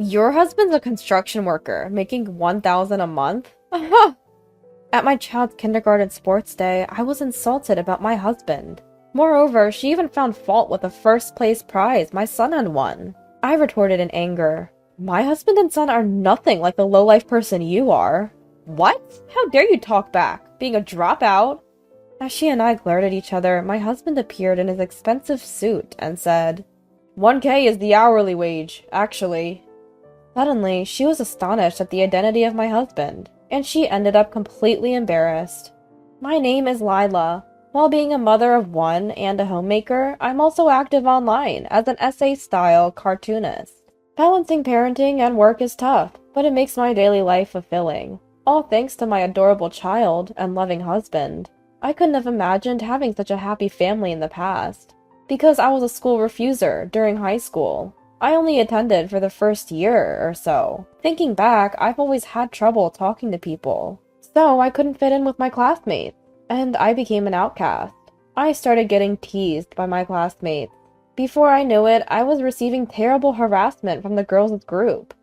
Your husband's a construction worker, making 1,000 a month? At my child's kindergarten sports day, I was insulted about my husband. Moreover, she even found fault with the first place prize my son had won. I retorted in anger. My husband and son are nothing like the low-life person you are. What? How dare you talk back, being a dropout? As she and I glared at each other, my husband appeared in his expensive suit and said, 1K is the hourly wage, actually. Suddenly, she was astonished at the identity of my husband, and she ended up completely embarrassed. My name is Lila. While being a mother of one and a homemaker, I'm also active online as an essay-style cartoonist. Balancing parenting and work is tough, but it makes my daily life fulfilling, all thanks to my adorable child and loving husband. I couldn't have imagined having such a happy family in the past. Because I was a school refuser during high school, I only attended for the first year or so. Thinking back, I've always had trouble talking to people, so I couldn't fit in with my classmates, and I became an outcast. I started getting teased by my classmates. Before I knew it, I was receiving terrible harassment from the girls' group.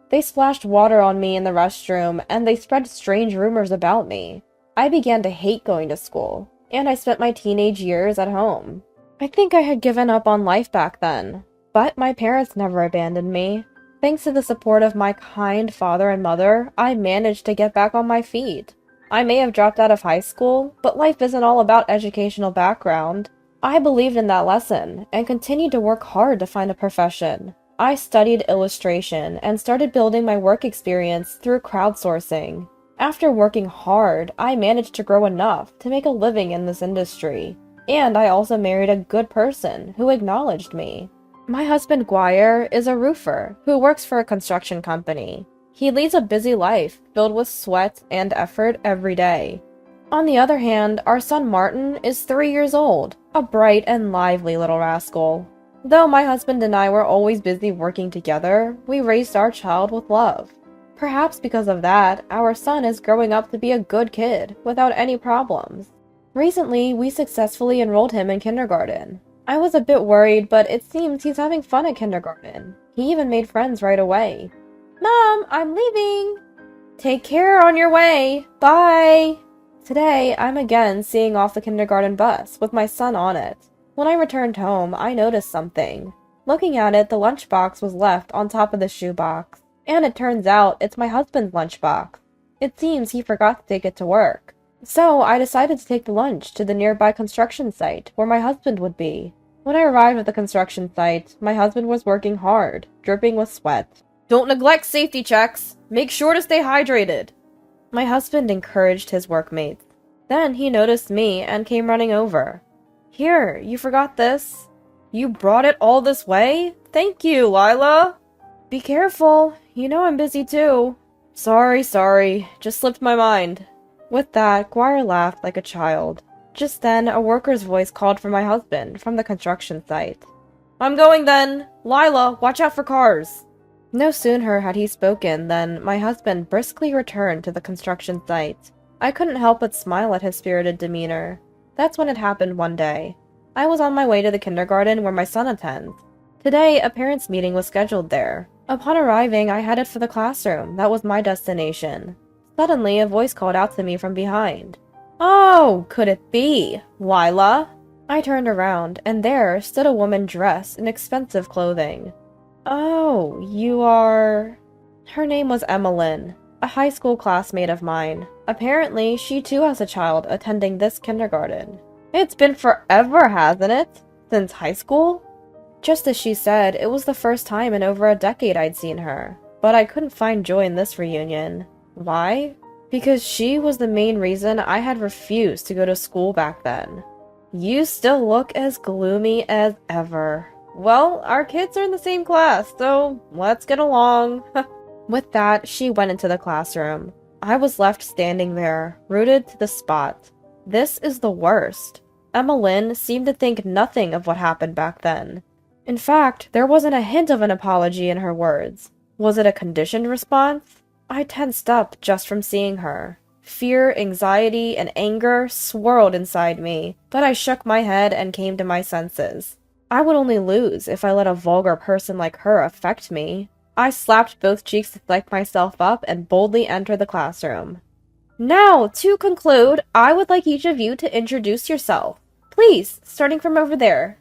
They splashed water on me in the restroom, and they spread strange rumors about me. I began to hate going to school, and I spent my teenage years at home. I think I had given up on life back then, but my parents never abandoned me. Thanks to the support of my kind father and mother, I managed to get back on my feet. I may have dropped out of high school, but life isn't all about educational background. I believed in that lesson, and continued to work hard to find a profession. I studied illustration, and started building my work experience through crowdsourcing. After working hard, I managed to grow enough to make a living in this industry. And I also married a good person who acknowledged me. My husband Guire is a roofer who works for a construction company. He leads a busy life filled with sweat and effort every day. On the other hand, our son Martin is 3 years old, a bright and lively little rascal. Though my husband and I were always busy working together, we raised our child with love. Perhaps because of that, our son is growing up to be a good kid without any problems. Recently, we successfully enrolled him in kindergarten. I was a bit worried, but it seems he's having fun at kindergarten. He even made friends right away. Mom, I'm leaving! Take care on your way! Bye! Today, I'm again seeing off the kindergarten bus with my son on it. When I returned home, I noticed something. Looking at it, the lunchbox was left on top of the shoebox. And it turns out it's my husband's lunchbox. It seems he forgot to take it to work. So I decided to take the lunch to the nearby construction site where my husband would be. When I arrived at the construction site, my husband was working hard, dripping with sweat. Don't neglect safety checks! Make sure to stay hydrated! My husband encouraged his workmates. Then he noticed me and came running over. Here, you forgot this? You brought it all this way? Thank you, Lila! Be careful, you know I'm busy too. Sorry, just slipped my mind. With that, Guire laughed like a child. Just then, a worker's voice called for my husband from the construction site. I'm going then! Lila, watch out for cars! No sooner had he spoken than my husband briskly returned to the construction site. I couldn't help but smile at his spirited demeanor. That's when it happened one day. I was on my way to the kindergarten where my son attends. Today, a parents' meeting was scheduled there. Upon arriving, I headed for the classroom. That was my destination. Suddenly, a voice called out to me from behind. Oh, could it be? Lila? I turned around, and there stood a woman dressed in expensive clothing. Oh, you are... Her name was Emmeline, a high school classmate of mine. Apparently, she too has a child attending this kindergarten. It's been forever, hasn't it? Since high school? Just as she said, it was the first time in over a decade I'd seen her. But I couldn't find joy in this reunion. Why? Because she was the main reason I had refused to go to school back then. You still look as gloomy as ever. Well, our kids are in the same class, so let's get along. With that, she went into the classroom. I was left standing there, rooted to the spot. This is the worst. Emmeline seemed to think nothing of what happened back then. In fact, there wasn't a hint of an apology in her words. Was it a conditioned response? I tensed up just from seeing her. Fear, anxiety, and anger swirled inside me, but I shook my head and came to my senses. I would only lose if I let a vulgar person like her affect me. I slapped both cheeks to psych myself up and boldly entered the classroom. Now, to conclude, I would like each of you to introduce yourself. Please, starting from over there.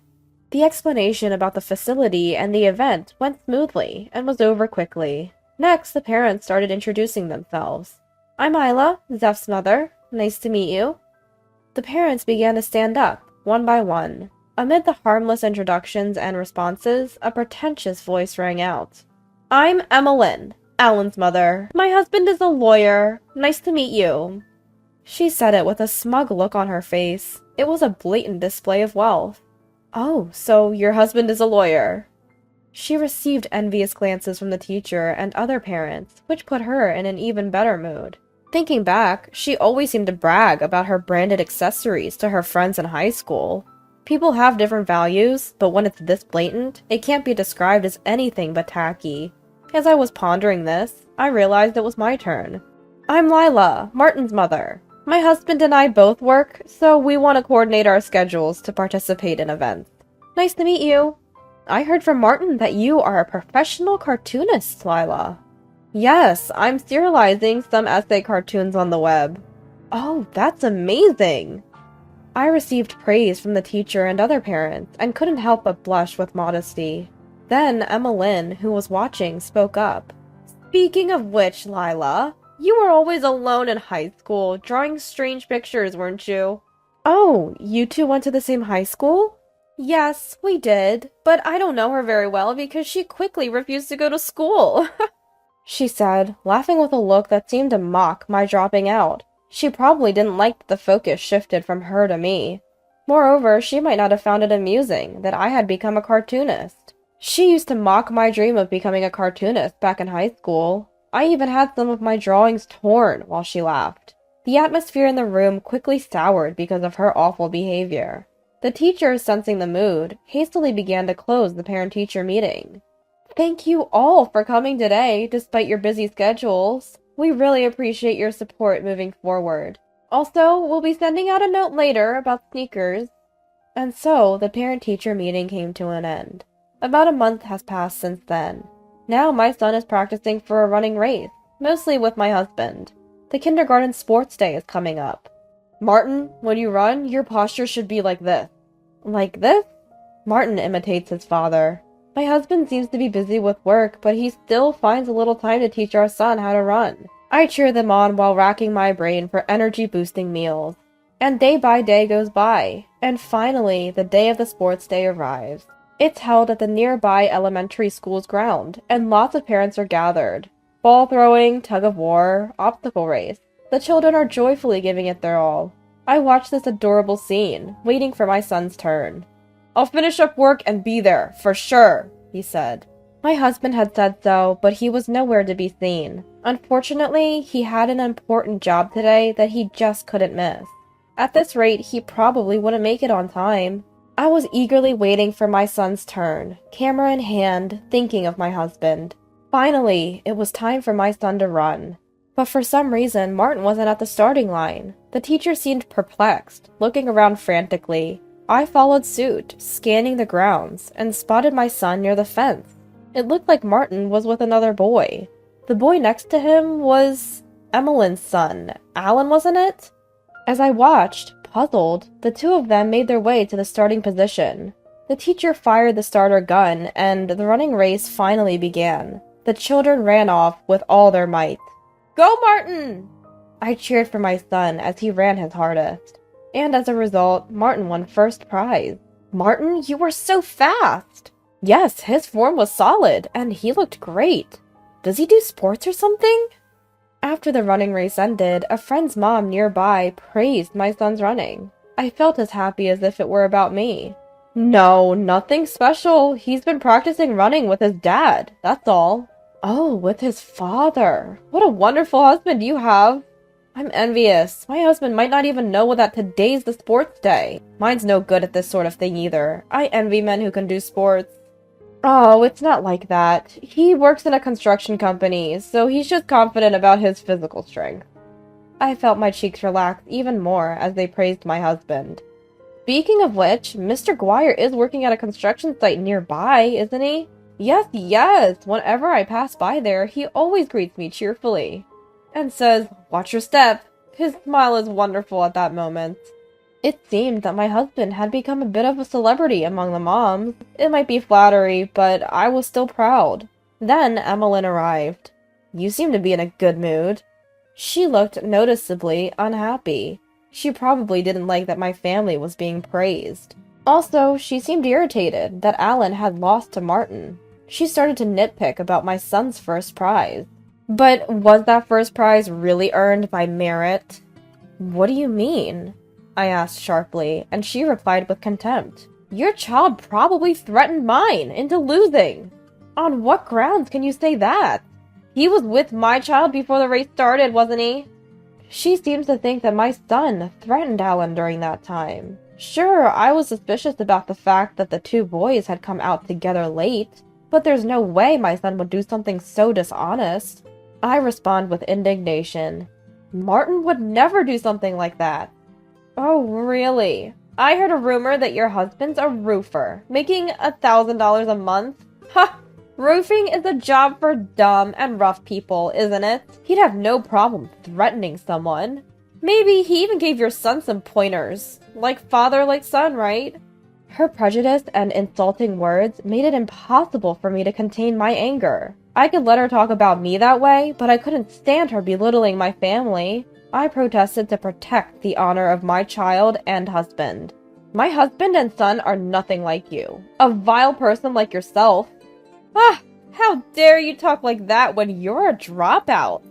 The explanation about the facility and the event went smoothly and was over quickly. Next, the parents started introducing themselves. I'm Isla, Zeph's mother. Nice to meet you. The parents began to stand up, one by one. Amid the harmless introductions and responses, a pretentious voice rang out. I'm Emmeline, Alan's mother. My husband is a lawyer. Nice to meet you. She said it with a smug look on her face. It was a blatant display of wealth. Oh, so your husband is a lawyer. She received envious glances from the teacher and other parents, which put her in an even better mood. Thinking back, she always seemed to brag about her branded accessories to her friends in high school. People have different values, but when it's this blatant, it can't be described as anything but tacky. As I was pondering this, I realized it was my turn. I'm Lila, Martin's mother. My husband and I both work, so we want to coordinate our schedules to participate in events. Nice to meet you. I heard from Martin that you are a professional cartoonist, Lila. Yes, I'm serializing some essay cartoons on the web. Oh, that's amazing! I received praise from the teacher and other parents, and couldn't help but blush with modesty. Then Emmeline, who was watching, spoke up. Speaking of which, Lila, you were always alone in high school, drawing strange pictures, weren't you? Oh, you two went to the same high school? Yes, we did, but I don't know her very well because she quickly refused to go to school. She said, laughing with a look that seemed to mock my dropping out. She probably didn't like that the focus shifted from her to me. Moreover, she might not have found it amusing that I had become a cartoonist. She used to mock my dream of becoming a cartoonist back in high school. I even had some of my drawings torn while she laughed. The atmosphere in the room quickly soured because of her awful behavior. The teacher, sensing the mood, hastily began to close the parent-teacher meeting. Thank you all for coming today, despite your busy schedules. We really appreciate your support moving forward. Also, we'll be sending out a note later about sneakers. And so, the parent-teacher meeting came to an end. About a month has passed since then. Now my son is practicing for a running race, mostly with my husband. The kindergarten sports day is coming up. Martin, when you run, your posture should be like this. Like this? Martin imitates his father. My husband seems to be busy with work, but he still finds a little time to teach our son how to run. I cheer them on while racking my brain for energy-boosting meals. And day by day goes by, and finally, the day of the sports day arrives. It's held at the nearby elementary school's ground, and lots of parents are gathered. Ball throwing, tug-of-war, obstacle race. The children are joyfully giving it their all. I watch this adorable scene, waiting for my son's turn. I'll finish up work and be there, for sure, he said. My husband had said so, but he was nowhere to be seen. Unfortunately, he had an important job today that he just couldn't miss. At this rate, he probably wouldn't make it on time. I was eagerly waiting for my son's turn, camera in hand, thinking of my husband. Finally, it was time for my son to run. But for some reason, Martin wasn't at the starting line. The teacher seemed perplexed, looking around frantically. I followed suit, scanning the grounds, and spotted my son near the fence. It looked like Martin was with another boy. The boy next to him was Emmeline's son. Alan, wasn't it? As I watched, puzzled, the two of them made their way to the starting position. The teacher fired the starter gun, and the running race finally began. The children ran off with all their might. Go, Martin! I cheered for my son as he ran his hardest. And as a result, Martin won first prize. Martin, you were so fast! Yes, his form was solid, and he looked great. Does he do sports or something? After the running race ended, a friend's mom nearby praised my son's running. I felt as happy as if it were about me. No, nothing special. He's been practicing running with his dad, that's all. Oh, with his father. What a wonderful husband you have. I'm envious. My husband might not even know that today's the sports day. Mine's no good at this sort of thing either. I envy men who can do sports. Oh, it's not like that. He works in a construction company, so he's just confident about his physical strength. I felt my cheeks relax even more as they praised my husband. Speaking of which, Mr. Guire is working at a construction site nearby, isn't he? Yes, yes, whenever I pass by there, he always greets me cheerfully and says, "Watch your step." His smile is wonderful at that moment. It seemed that my husband had become a bit of a celebrity among the moms. It might be flattery, but I was still proud. Then Emmeline arrived. "You seem to be in a good mood." She looked noticeably unhappy. She probably didn't like that my family was being praised. Also, she seemed irritated that Alan had lost to Martin. She started to nitpick about my son's first prize. But was that first prize really earned by merit? "What do you mean?" I asked sharply, and she replied with contempt. "Your child probably threatened mine into losing." "On what grounds can you say that? He was with my child before the race started, wasn't he?" She seems to think that my son threatened Alan during that time. Sure, I was suspicious about the fact that the two boys had come out together late, but there's no way my son would do something so dishonest. I respond with indignation. "Martin would never do something like that." "Oh, really? I heard a rumor that your husband's a roofer, making $1,000 a month. Ha! Roofing is a job for dumb and rough people, isn't it? He'd have no problem threatening someone. Maybe he even gave your son some pointers. Like father, like son, right?" Her prejudice and insulting words made it impossible for me to contain my anger. I could let her talk about me that way, but I couldn't stand her belittling my family. I protested to protect the honor of my child and husband. "My husband and son are nothing like you. A vile person like yourself." "Ah, how dare you talk like that when you're a dropout?"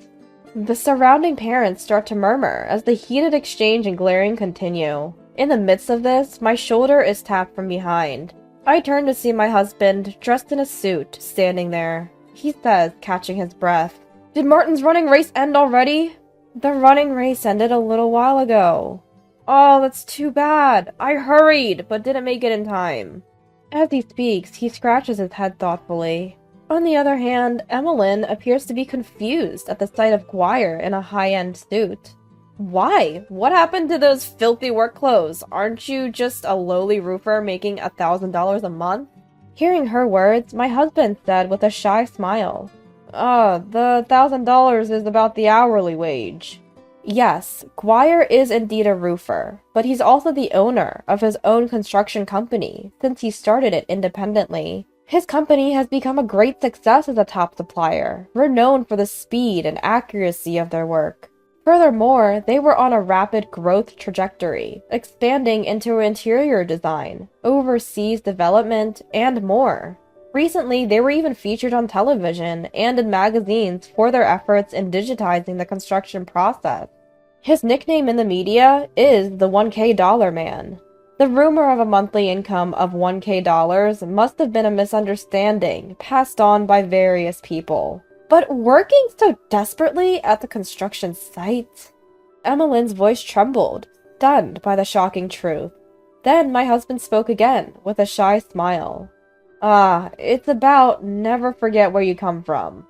The surrounding parents start to murmur as the heated exchange and glaring continue. In the midst of this, my shoulder is tapped from behind. I turn to see my husband, dressed in a suit, standing there. He says, catching his breath, "Did Martin's running race end already?" "The running race ended a little while ago." "Oh, that's too bad. I hurried, but didn't make it in time." As he speaks, he scratches his head thoughtfully. On the other hand, Emmeline appears to be confused at the sight of Guire in a high-end suit. "Why? What happened to those filthy work clothes? Aren't you just a lowly roofer making $1,000 a month?" Hearing her words, my husband said with a shy smile, The $1,000 is about the hourly wage." Yes, Guire is indeed a roofer, but he's also the owner of his own construction company since he started it independently. His company has become a great success as a top supplier, renowned for the speed and accuracy of their work. Furthermore, they were on a rapid growth trajectory, expanding into interior design, overseas development, and more. Recently, they were even featured on television and in magazines for their efforts in digitizing the construction process. His nickname in the media is the $1K Dollar Man. The rumor of a monthly income of $1K must have been a misunderstanding passed on by various people. But working so desperately at the construction site? Emmeline's voice trembled, stunned by the shocking truth. Then my husband spoke again, with a shy smile. It's about never forget where you come from.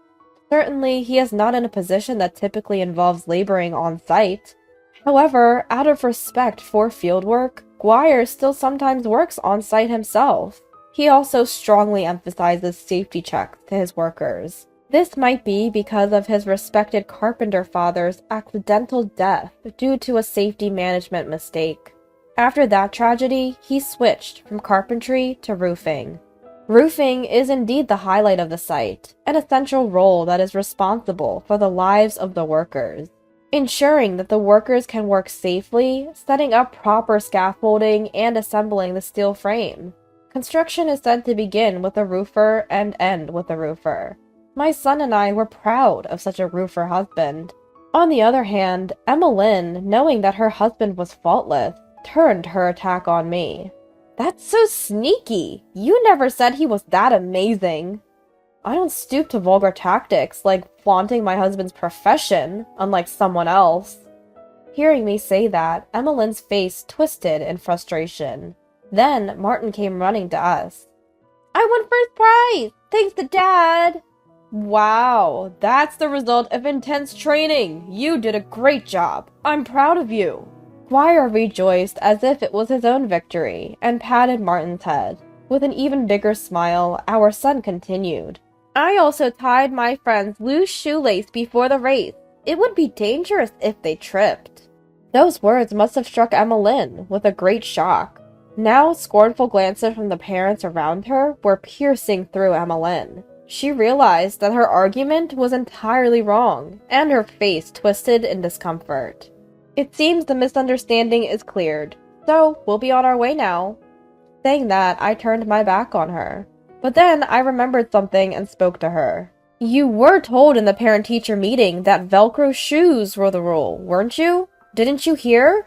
Certainly, he is not in a position that typically involves laboring on site. However, out of respect for fieldwork, Guire still sometimes works on site himself. He also strongly emphasizes safety checks to his workers. This might be because of his respected carpenter father's accidental death due to a safety management mistake. After that tragedy, he switched from carpentry to roofing. Roofing is indeed the highlight of the site, an essential role that is responsible for the lives of the workers. Ensuring that the workers can work safely, setting up proper scaffolding, and assembling the steel frame. Construction is said to begin with a roofer and end with a roofer. My son and I were proud of such a roofer husband. On the other hand, Emmeline, knowing that her husband was faultless, turned her attack on me. "That's so sneaky! You never said he was that amazing!" I don't stoop to vulgar tactics like flaunting my husband's profession, unlike someone else. Hearing me say that, Emmeline's face twisted in frustration. Then Martin came running to us. "I won first prize! Thanks to Dad!" "Wow, that's the result of intense training! You did a great job! I'm proud of you!" Guire rejoiced as if it was his own victory, and patted Martin's head. With an even bigger smile, our son continued. I also tied my friend's loose shoelace before the race. It would be dangerous if they tripped. Those words must have struck Emmeline with a great shock. Now, scornful glances from the parents around her were piercing through Emmeline. She realized that her argument was entirely wrong, and her face twisted in discomfort. It seems the misunderstanding is cleared, so we'll be on our way now. Saying that, I turned my back on her. But then I remembered something and spoke to her. You were told in the parent-teacher meeting that Velcro shoes were the rule, weren't you? Didn't you hear?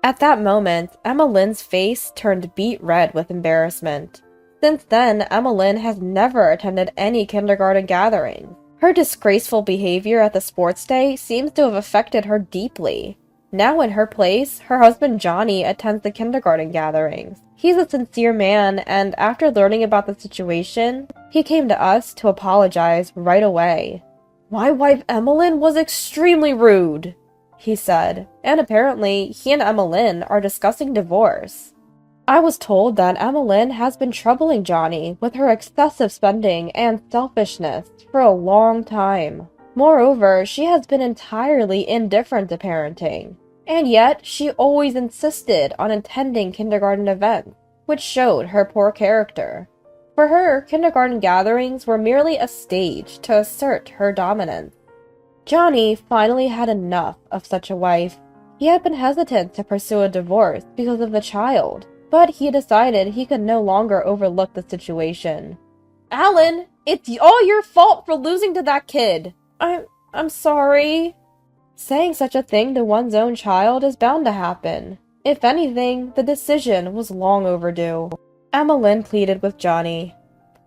At that moment, Emmeline's face turned beet red with embarrassment. Since then, Emmeline has never attended any kindergarten gathering. Her disgraceful behavior at the sports day seems to have affected her deeply. Now in her place, her husband Johnny attends the kindergarten gatherings. He's a sincere man, and after learning about the situation, he came to us to apologize right away. My wife Emmeline was extremely rude, he said, and apparently he and Emmeline are discussing divorce. I was told that Emmeline has been troubling Johnny with her excessive spending and selfishness for a long time. Moreover, she has been entirely indifferent to parenting, and yet she always insisted on attending kindergarten events, which showed her poor character. For her, kindergarten gatherings were merely a stage to assert her dominance. Johnny finally had enough of such a wife. He had been hesitant to pursue a divorce because of the child, but he decided he could no longer overlook the situation. Alan, it's all your fault for losing to that kid. I'm sorry. Saying such a thing to one's own child is bound to happen. If anything, the decision was long overdue. Emmeline pleaded with Johnny.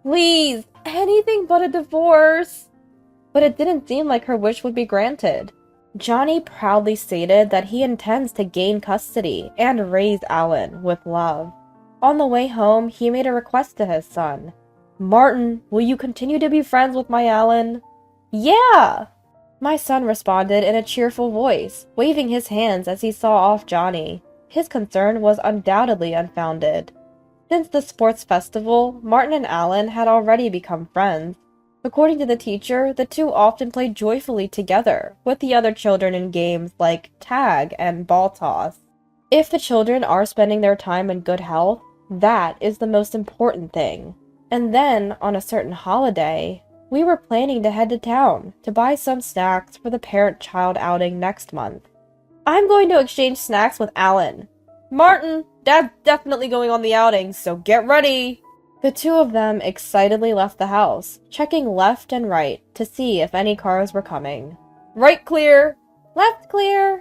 Please, anything but a divorce. But it didn't seem like her wish would be granted. Johnny proudly stated that he intends to gain custody and raise Alan with love. On the way home, he made a request to his son. Martin, will you continue to be friends with my Alan? Yeah! My son responded in a cheerful voice, waving his hands as he saw off Johnny. His concern was undoubtedly unfounded. Since the sports festival, Martin and Alan had already become friends. According to the teacher, the two often played joyfully together, with the other children in games like tag and ball toss. If the children are spending their time in good health, that is the most important thing. And then, on a certain holiday, we were planning to head to town to buy some snacks for the parent-child outing next month. I'm going to exchange snacks with Alan. Martin, Dad's definitely going on the outing, so get ready! The two of them excitedly left the house, checking left and right to see if any cars were coming. Right clear! Left clear!